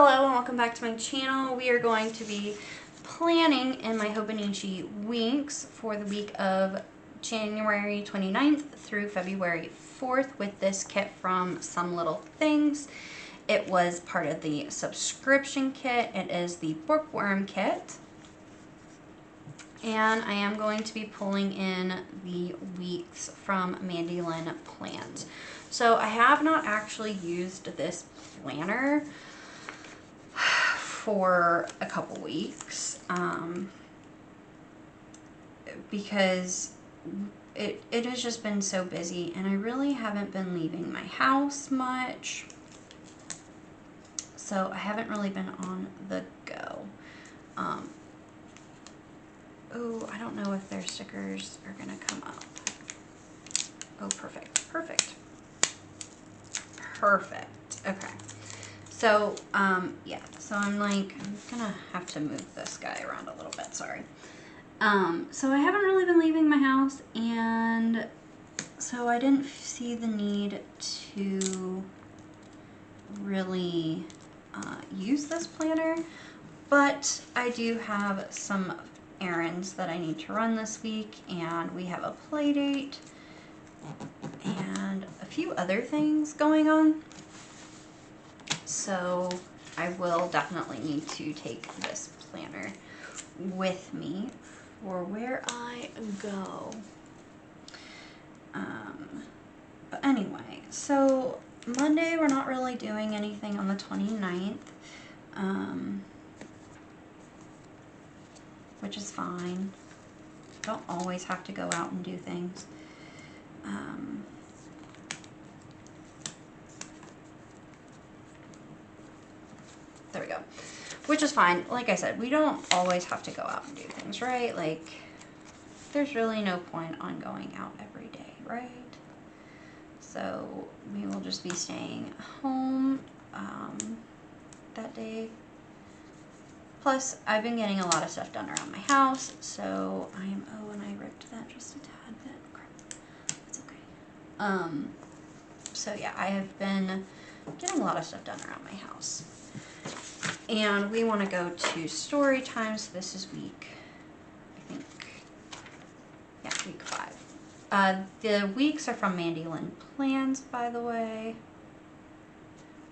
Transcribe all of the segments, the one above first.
Hello and welcome back to my channel. We are going to be planning in my Hobonichi Weeks for the week of January 29th through February 4th with this kit from Some Little Things. It was part of the subscription kit. It is the bookworm kit. And I am going to be pulling in the weeks from Mandy Lynn Plans. So I have not actually used this planner for a couple weeks because it has just been so busy and I really haven't been leaving my house much. So I haven't really been on the go. Oh, I don't know if their stickers are gonna come up. Oh, perfect, perfect. Perfect, okay. So, yeah, so I'm gonna have to move this guy around a little bit, sorry. So I haven't really been leaving my house, and so I didn't see the need to really use this planner, but I do have some errands that I need to run this week, and we have a play date and a few other things going on. So I will definitely need to take this planner with me for where I go. But anyway, so Monday we're not really doing anything on the 29th. Which is fine. Don't always have to go out and do things. There we go. Which is fine. Like I said, we don't always have to go out and do things, right? Like, there's really no point on going out every day, right? So we will just be staying home that day. Plus, I've been getting a lot of stuff done around my house, so oh, and I ripped that just a tad bit. Crap. It's okay. So yeah, I have been getting a lot of stuff done around my house. And we want to go to story time, so this is week, I think, yeah, week 5. The weeks are from Mandy Lynn Plans, by the way.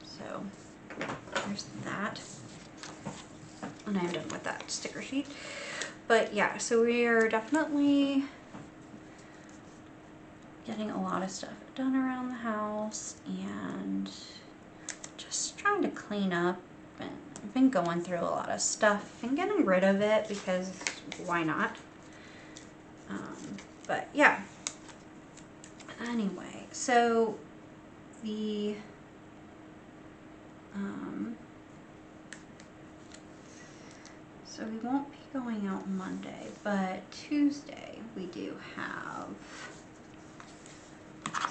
So, there's that. And I'm done with that sticker sheet. But yeah, so we are definitely getting a lot of stuff done around the house and just trying to clean up. And I've been going through a lot of stuff and getting rid of it because why not? But yeah. Anyway, so the so we won't be going out Monday, but Tuesday we do have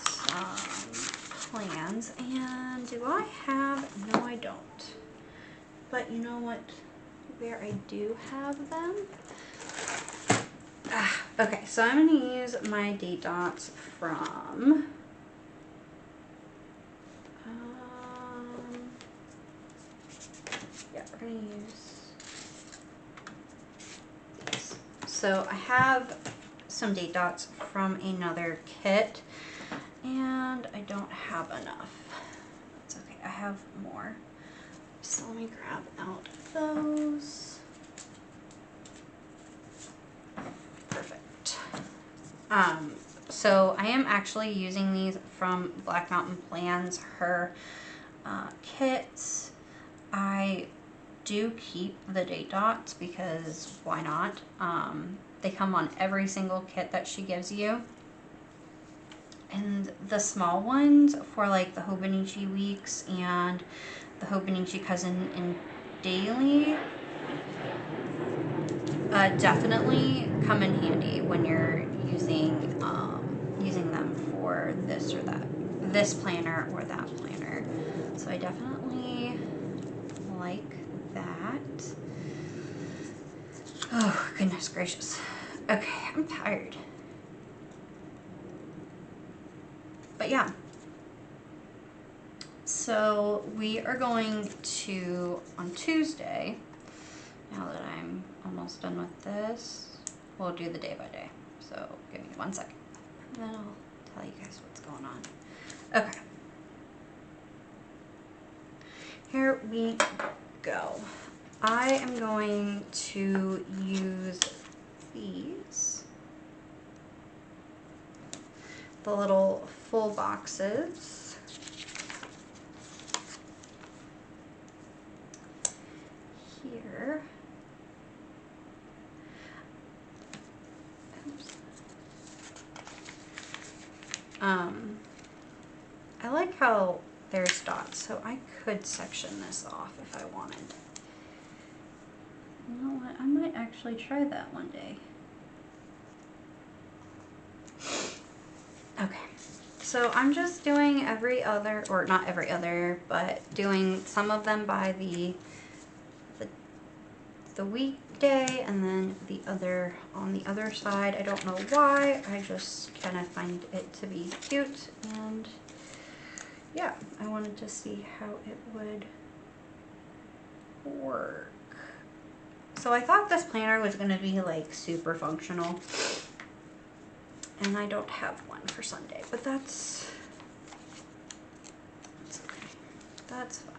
some plans. And do I have? No, I don't. But you know what? Where I do have them. Okay, so I'm going to use my date dots from yeah, we're going to use these. So I have some date dots from another kit, and I don't have enough. It's okay, I have more. So let me grab out those. Perfect. So I am actually using these from Black Mountain Plans, her kits. I do keep the date dots because why not? They come on every single kit that she gives you. And the small ones for like the Hobonichi Weeks and the Hobonichi Cousin and Daily definitely come in handy when you're using them for this or that, this planner or that planner. So I definitely like that. Oh, goodness gracious. Okay, I'm tired. But yeah. So we are going to, on Tuesday, now that I'm almost done with this, we'll do the day by day. So give me 1 second, and then I'll tell you guys what's going on. Okay. Here we go. I am going to use these, the little full boxes. Here. Oops. I like how there's dots, so I could section this off if I wanted. You know what? I might actually try that one day. Okay. So I'm just doing every other, or not every other, but doing some of them by the weekday, and then the other on the other side. I don't know why, I just kind of find it to be cute, and yeah, I wanted to see how it would work. So I thought this planner was going to be like super functional, and I don't have one for Sunday, but that's okay. That's fine.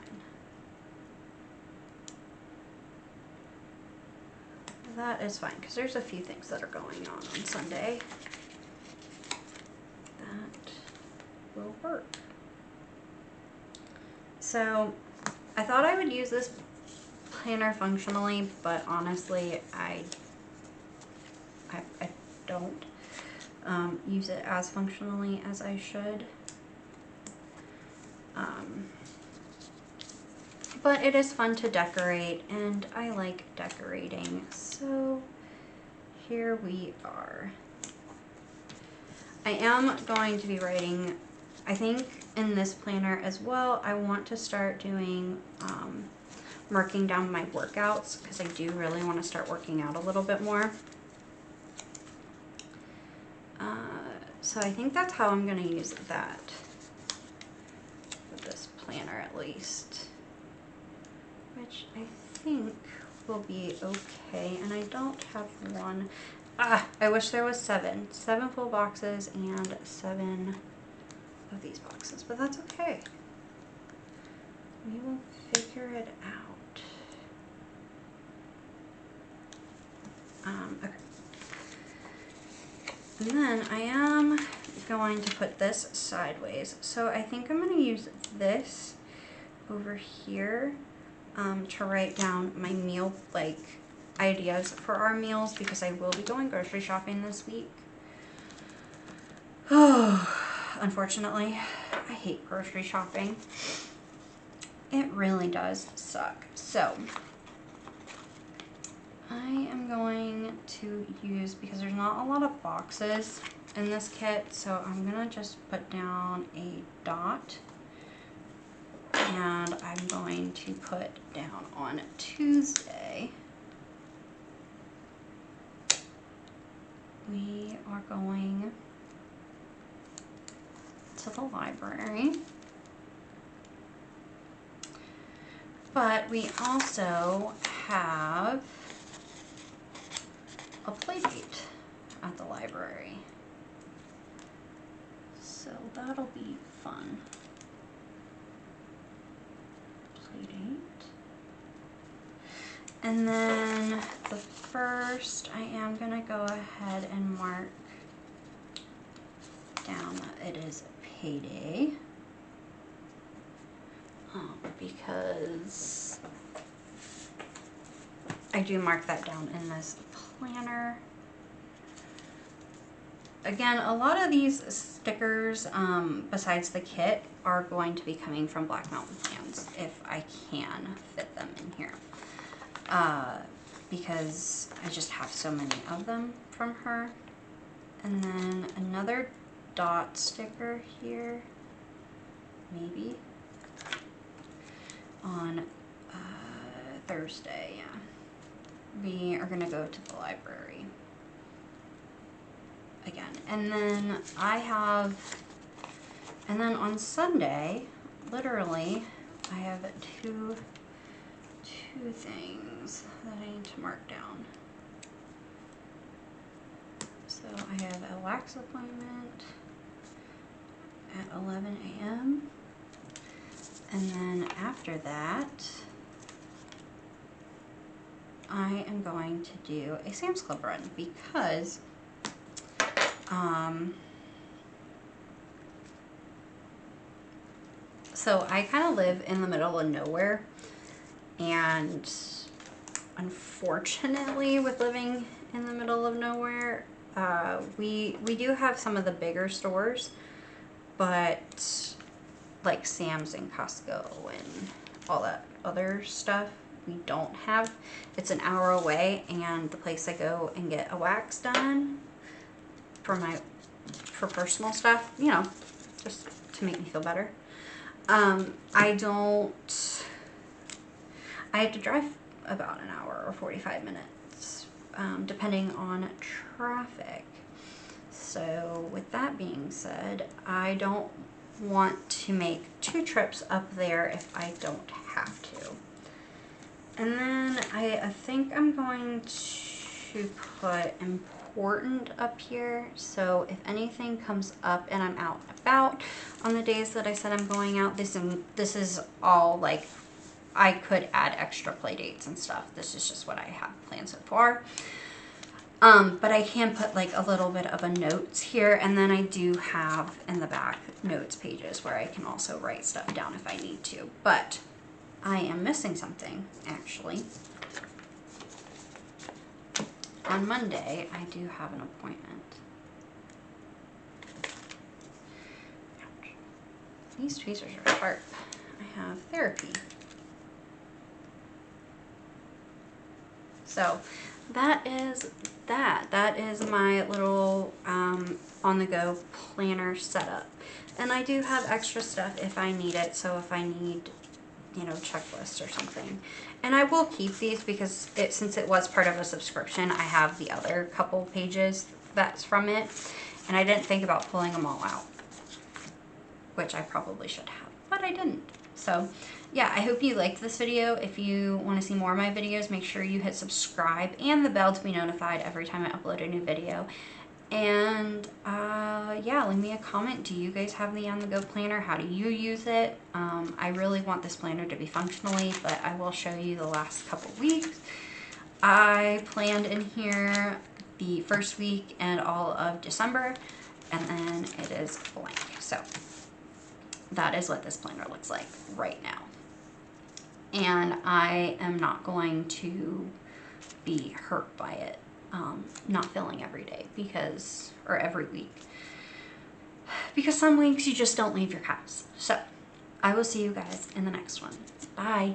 That is fine, because there's a few things that are going on Sunday that will work. So I thought I would use this planner functionally, but honestly I don't use it as functionally as I should. But it is fun to decorate, and I like decorating, so here we are. I am going to be writing, I think in this planner as well, I want to start doing, marking down my workouts, because I do really want to start working out a little bit more. So I think that's how I'm going to use that, with this planner at least. Which I think will be okay, and I don't have one. I wish there was 7 full boxes and 7 of these boxes, but that's okay. We will figure it out. Okay. And then I am going to put this sideways. So I think I'm going to use this over here to write down my meal, like, ideas for our meals, because I will be going grocery shopping this week. Oh, unfortunately, I hate grocery shopping. It really does suck. So I am going to use, because there's not a lot of boxes in this kit, so I'm gonna just put down a dot. And I'm going to put down on Tuesday, we are going to the library, but we also have a play date at the library, so that'll be fun. And then the first, I am going to go ahead and mark down that it is payday, because I do mark that down in this planner. Again, a lot of these stickers, besides the kit, are going to be coming from Black Mountain Plans, if I can fit them in here. Because I just have so many of them from her. And then another dot sticker here, maybe, on Thursday, yeah. We are gonna go to the library again. And then on Sunday, literally, I have two things that I need to mark down. So I have a wax appointment at 11 a.m. and then after that, I am going to do a Sam's Club run because so I kind of live in the middle of nowhere, and unfortunately with living in the middle of nowhere, we do have some of the bigger stores, but like Sam's and Costco and all that other stuff we don't have. It's an hour away, and the place I go and get a wax done for personal stuff, you know, just to make me feel better. I have to drive about an hour or 45 minutes, depending on traffic. So with that being said, I don't want to make 2 trips up there if I don't have to. And then I think I'm going to put important up here, so if anything comes up and I'm out and about on the days that I said I'm going out, this is all like, I could add extra play dates and stuff. This is just what I have planned so far. But I can put like a little bit of a notes here, and then I do have in the back notes pages where I can also write stuff down if I need to. But I am missing something, actually. On Monday, I do have an appointment. Ouch. These tweezers are sharp. I have therapy. So that is that. That is my little on-the-go planner setup. And I do have extra stuff if I need it. So if I need, you know, checklists or something. And I will keep these because since it was part of a subscription, I have the other couple pages that's from it. And I didn't think about pulling them all out, which I probably should have, but I didn't. So yeah, I hope you liked this video. If you want to see more of my videos, make sure you hit subscribe and the bell to be notified every time I upload a new video. And yeah, leave me a comment. Do you guys have the on-the-go planner? How do you use it? I really want this planner to be functionally, but I will show you the last couple weeks. I planned in here the first week and all of December, and then it is blank. So that is what this planner looks like right now. And I am not going to be hurt by it not filling every day or every week, because some weeks you just don't leave your house. So I will see you guys in the next one. Bye.